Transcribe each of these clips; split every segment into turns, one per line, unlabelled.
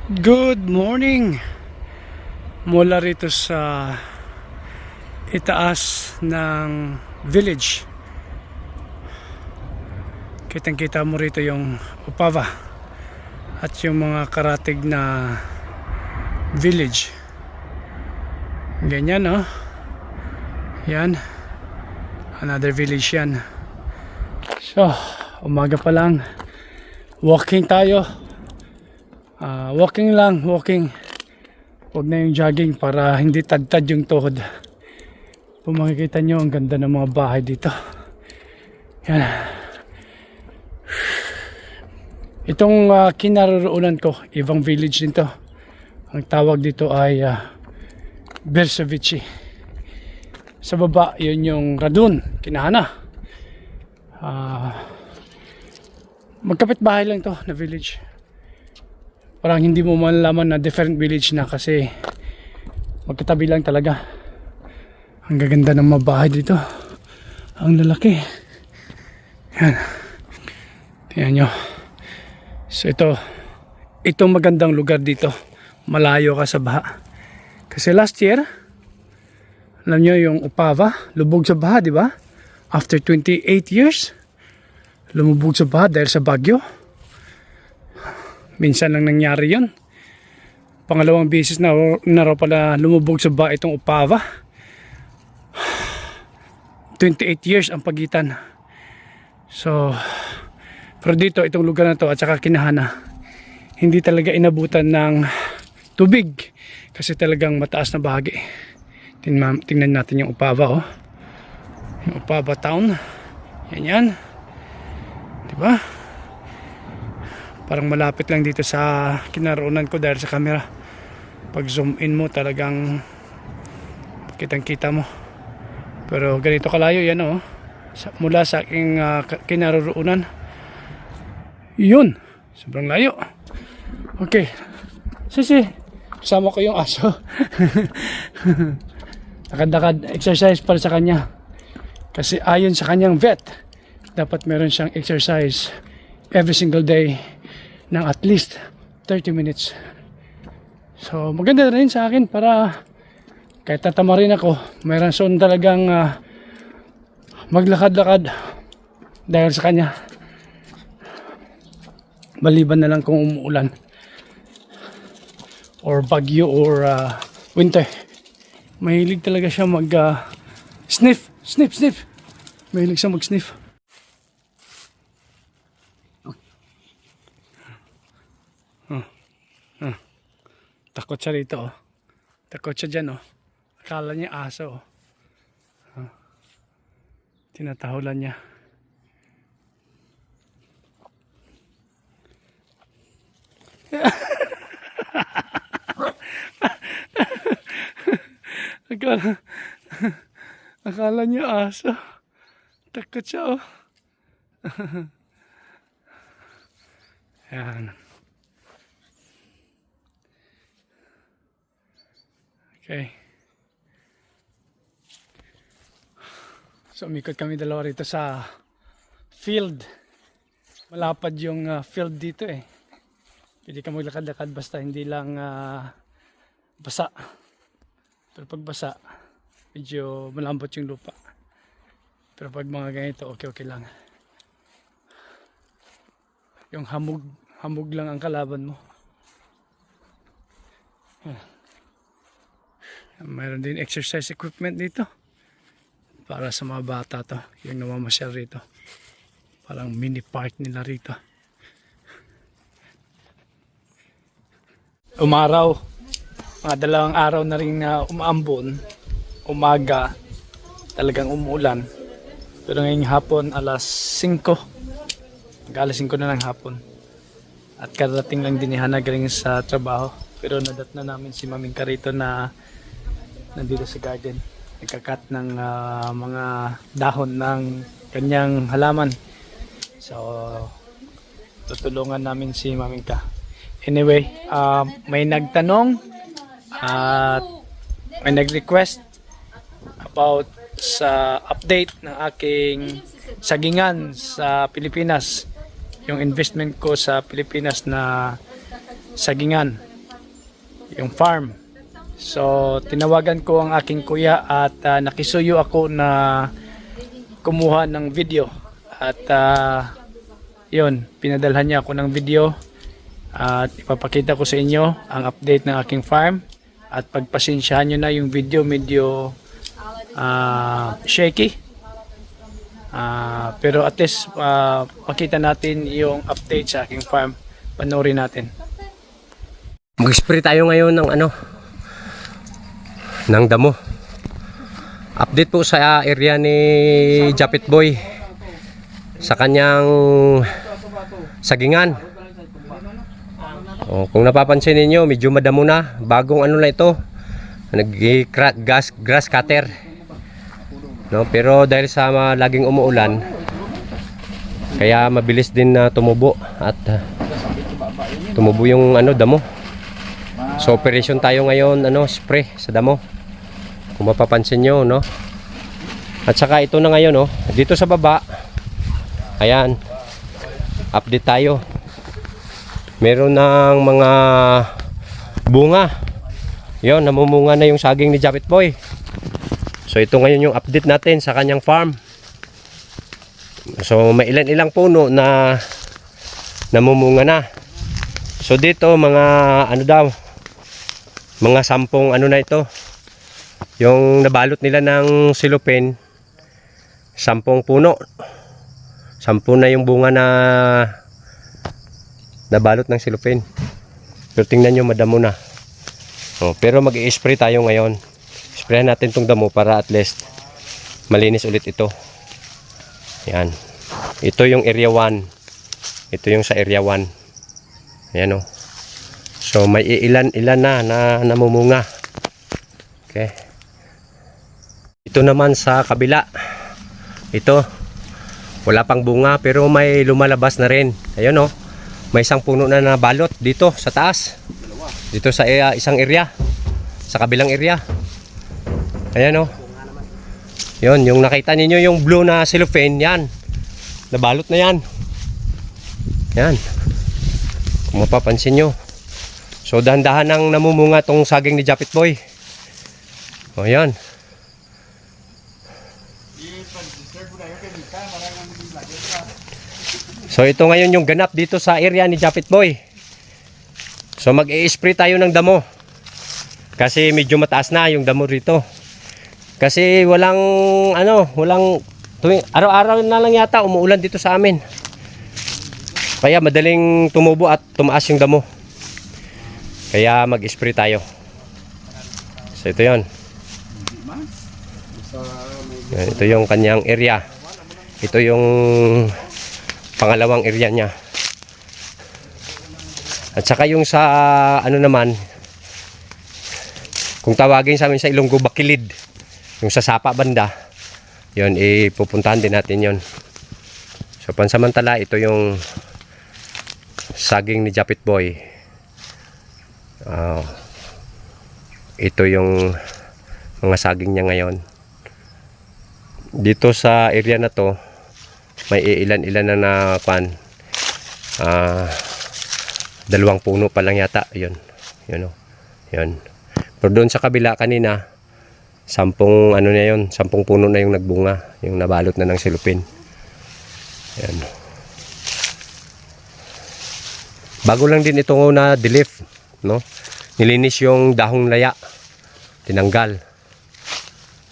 Good morning mula rito sa itaas ng village. Kitang-kita mo rito yung Opava at yung mga karatig na village. Ganyan, no? Yan, another village yan. So, umaga pa lang, walking tayo. Walking lang, walking. Huwag na yung jogging para hindi tad-tad yung tuhod. Kung makikita nyo, ang ganda ng mga bahay dito. Yan. Itong kinaroroonan ko, ibang village din to. Ang tawag dito ay Bersovici. Sa baba, yun yung Radun, Kinahana. Magkapit bahay lang to na village. Parang hindi mo malalaman na different village na kasi magkatabi lang talaga. Ang gaganda ng mga bahay dito. Ang lalaki. Yan. Tingnan nyo. So itong magandang lugar dito. Malayo ka sa baha. Kasi last year, alam nyo yung Opava, lubog sa baha, di ba? After 28 years, lumubog sa baha dahil sa bagyo. Minsan lang nangyari yun. Pangalawang beses na raw pala lumubog sa baha itong Opava. 28 years ang pagitan. So, pero dito, itong lugar na to at saka Kinahana, hindi talaga inabutan ng tubig. Kasi talagang mataas na bahagi. Tingnan natin yung Opava, oh. Yung Opava town. Yan yan. Diba? Parang malapit lang dito sa kinaroonan ko dahil sa camera. Pag zoom in mo talagang kitang kita mo. Pero ganito kalayo yan, oh. Mula sa aking kinaroonan. Yun. Sobrang layo. Okay. Sisi. Kasama ko yung aso. Lakad-lakad exercise para sa kanya. Kasi ayon sa kanyang vet, dapat meron siyang exercise every single day ng at least 30 minutes. So maganda rin sa akin para kahit tatama rin ako, may rason talagang maglakad-lakad dahil sa kanya. Maliban na lang kung umuulan or bagyo or winter. Mahilig talaga siya mag sniff. Mahilig siya mag sniff. Takot siya rito, oh. Takot siya dyan, oh. Akala niya aso, oh. Tinatahulan niya. Akala niya aso. Takot siya, oh. Yan. Okay. So umikot kami dalawa rito sa field. Malapad yung field dito, eh. Pwede ka maglakad-lakad basta hindi lang basa. Pero pag basa, medyo malambot yung lupa. Pero pag mga ganito, okay lang. Yung hamog lang ang kalaban mo. Mayroon din exercise equipment dito para sa mga bata to, yung namamasyal rito. Parang mini park nila rito. Umaraw, mga 2 araw na rin umaambon. Umaga talagang umuulan, pero ngayong hapon alas 5, mag-alas 5 na ng hapon, at karating lang din ni Hana galing sa trabaho. Pero nadat na namin si Maming Karito na nandito sa garden, nagkakat ng mga dahon ng kanyang halaman. So tutulungan namin si Maming Ka. Anyway, may nagtanong at may nag-request about sa update ng aking sagingan sa Pilipinas, yung investment ko sa Pilipinas na sagingan. yung farm. So tinawagan ko ang aking kuya at nakisuyo ako na kumuha ng video at yun, pinadalhan niya ako ng video at ipapakita ko sa inyo ang update ng aking farm. At pagpasensyahan nyo na yung video medyo shaky, pero at least pakita natin yung update sa aking farm. Panoorin natin.
Mag-spray tayo ngayon ng ng damo. Update po sa area ni Japit Boy sa kanyang sagingan. Kung napapansin niyo, medyo madamo na. Bagong ano na ito, grass cutter. No, pero dahil sa laging umuulan, kaya mabilis din na tumubo at tumubo yung damo. So operation tayo ngayon, spray sa damo. Kung mapapansin niyo, no. At saka ito na ngayon, no, dito sa baba. Ayan. Update tayo. Meron ng mga bunga. Yon, namumunga na yung saging ni Japit Boy. So ito ngayon yung update natin sa kanyang farm. So may ilan-ilang puno na namumunga na. So dito mga mga 10 na ito. Yung nabalot nila ng silupin, 10 puno. 10 na yung bunga na nabalot ng silupin. Pero tingnan nyo, madamo na. Pero mag-i-spray tayo ngayon. Sprayan natin tong damo para at least malinis ulit ito. Yan. Ito yung area 1. Ito yung sa area 1. Ayan o. So may ilan-ilan na namumunga. Okay. Ito naman sa kabila. Ito. Wala pang bunga pero may lumalabas na rin. Ayun o. May isang puno na nabalot dito sa taas. Dito sa isang area. Sa kabilang area. Ayan o. Yun, yung nakita ninyo yung blue na cellophane, yan. Nabalot na yan. Yan. Kung mapapansin nyo. So dahan-dahan nang namumunga tong saging ni Japit Boy. O yan. So ito ngayon yung ganap dito sa area ni Japit Boy. So mag-i-spray tayo ng damo. Kasi medyo mataas na yung damo rito. Kasi walang araw-araw na lang yata umuulan dito sa amin. Kaya madaling tumubo at tumaas yung damo. Kaya mag-spray tayo. So ito 'yon. Ito yung kanyang area. Ito yung pangalawang area niya. At saka yung sa naman, kung tawagin sa amin sa Ilonggo, Bakilid, yung sa Sapa banda, yun, ipupuntahan din natin yun. So pansamantala, ito yung saging ni Japit Boy. Ito yung mga saging niya ngayon. Dito sa area na to, may ilan-ilan na dalawang puno pa lang yata. Yun o. Yun. Pero doon sa kabila kanina, 10 na yun, 10 puno na yung nagbunga, yung nabalot na ng silupin. Ayan. Bago lang din ito na dilif, no? Nilinis yung dahong laya, tinanggal.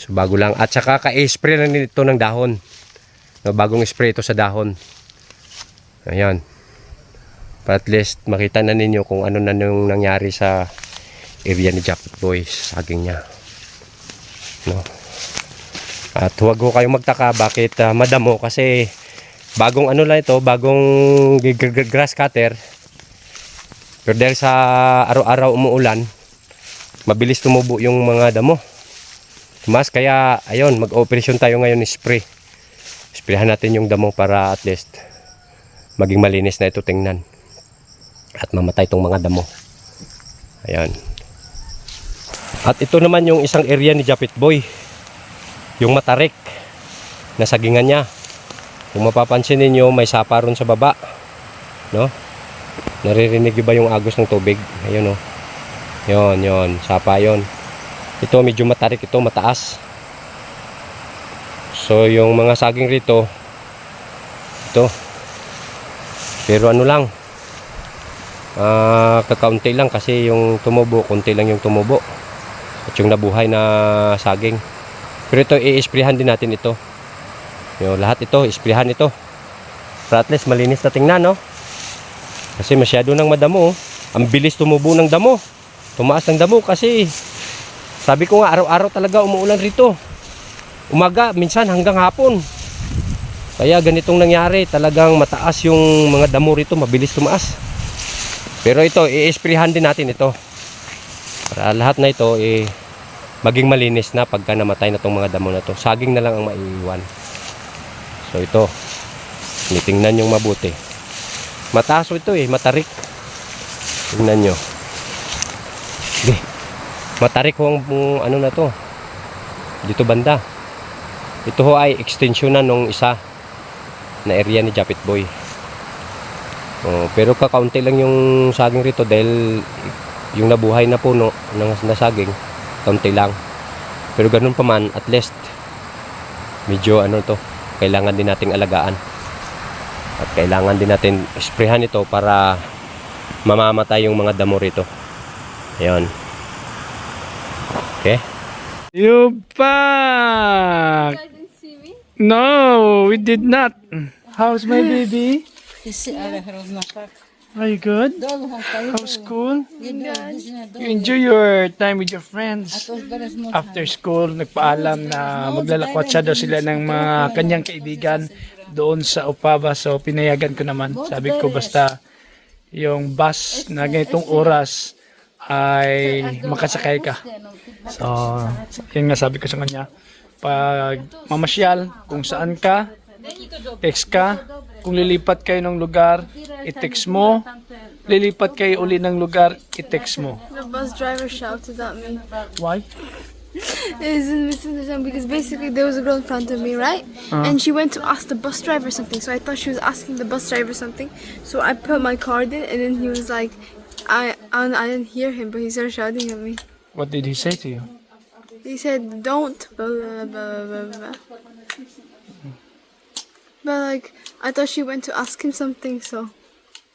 So bago lang. At saka ka-spray lang din ito ng dahon. No, bagong spray ito sa dahon. Ayan. Para at least makita na ninyo kung ano na yung nangyari sa area ni Japit Boy, saging niya. No. At huwag ko kayong magtaka bakit madamo, kasi bagong lang ito, bagong grass cutter. Pero dahil sa araw-araw umuulan, mabilis tumubo yung mga damo. Mas kaya ayun, mag-operasyon tayo ngayon ni spray. Sprayhan natin yung damo para at least maging malinis na ito tingnan. At mamatay itong mga damo. Ayan. At ito naman yung isang area ni Japit Boy. Yung matarik na sagingan niya. Kung mapapansin niyo, may sapa ron sa baba. No? Naririnig ba yung agos ng tubig? Ayun o. Yon, sapa yon. Ito medyo matarik, ito mataas. So yung mga saging rito, ito. Pero ano lang, kakaunti lang kasi yung tumubo, konti lang yung tumubo. At yung nabuhay na saging. Pero ito, i-sprayhan din natin ito. Yung lahat ito, i-sprayhan ito. Para at least malinis na tingnan, no? Kasi masyado nang madamo. Ang bilis tumubo ng damo. Tumaas ng damo kasi sabi ko nga, araw-araw talaga umuulan rito. Umaga, minsan hanggang hapon. Kaya ganitong nangyari, talagang mataas yung mga damo rito, mabilis tumaas. Pero ito, i-sprayhan din natin ito. Para lahat na ito, maging malinis na pagka namatay na itong mga damo na to. Saging na lang ang maiiwan. So ito, tingnan yung mabuti. Mataas ito matarik. Tingnan nyo. Matarik ho ang ano na to. Dito banda. Ito ho ay extension na nung isa na area ni Japit Boy. Pero kakaunti lang yung saging rito dahil yung nabuhay na puno na saging, kaunti lang. Pero ganun pa man, at least medyo ano to, kailangan din nating alagaan. At kailangan din natin sprayhan ito para mamamatay yung mga damo rito. Ayun. Okay.
You back!
You guys didn't see me?
No, we did not. How's my baby? Are you good? How's school? You enjoy your time with your friends. After school, nagpaalam na maglalakwat siya daw sila ng mga kanyang kaibigan doon sa Opava. So, pinayagan ko naman. Sabi ko basta yung bus na ganitong oras ay makasakay ka. So, yun nga sabi ko sa kanya. Pag mamasyal, kung saan ka, text ka. Kung lilipat kayo ng lugar, i-text mo. Lilipat kayo uli ng lugar, i-text mo.
The bus driver shouted at me.
Why?
It was in misunderstanding because basically there was a girl in front of me, right? And she went to ask the bus driver something. So I thought she was asking the bus driver something. So I put my card in, and then he was like, I didn't hear him, but he started shouting at me.
What did he say to you?
He said, "Don't." Blah, blah, blah, blah, blah. But like, I thought she went to ask him something. So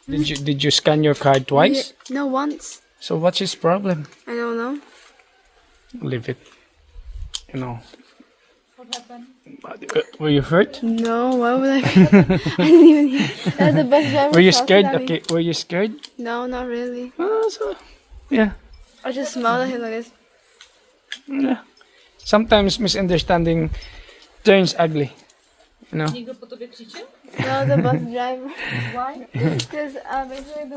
Did you scan your card twice?
no, once.
So what's his problem?
I don't know.
Leave it. You know. Were you hurt?
No, why would I? I didn't even hear. The bus driver
Were you
shouted
scared?
at me.
Okay. Were you scared?
No, not really.
So, yeah.
I just smiled at him like this.
Yeah. Sometimes misunderstanding turns ugly. You know.
No, the bus driver. Why? Because basically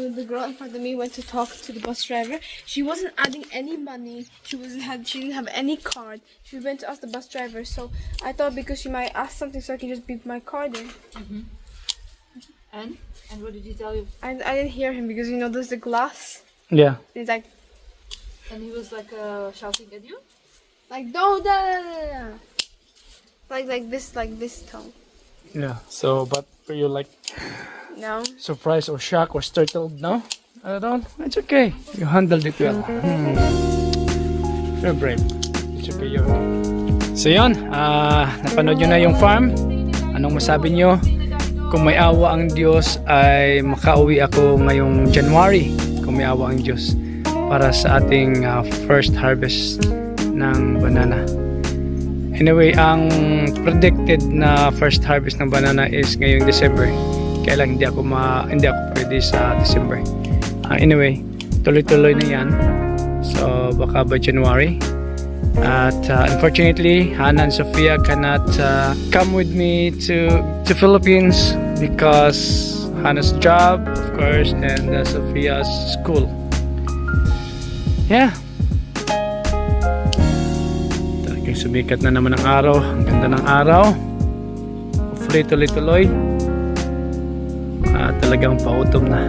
the girl in front of me went to talk to the bus driver. She wasn't adding any money. She didn't have any card. She went to ask the bus driver. So I thought because she might ask something, so I can just beep my card in.
And what did he tell you?
I didn't hear him because there's the glass.
Yeah.
It's like
And he was like shouting at you?
don't like this tone.
Yeah. So, but were you like
No.
surprised or shocked or startled? No. I don't. It's okay. You handled it well. You're brave. It's okay. You're. So yun. Napanood nyo na yung farm. Anong masabi nyo? Kung may awa ang Diyos ay makauwi ako ngayong January. Kung may awa ang Diyos para sa ating first harvest ng banana. Anyway, ang predicted na first harvest ng banana is ngayong December. Kaya lang hindi ako pwede sa December. Anyway, tuloy-tuloy na yan. So baka by January. At unfortunately, Hannah and Sophia cannot come with me to Philippines because Hannah's job, of course, and Sophia's school. Yeah. Talagang sumikat na naman ang araw. Ang ganda ng araw. Hopefully tuloy-tuloy. Talagang pautom na.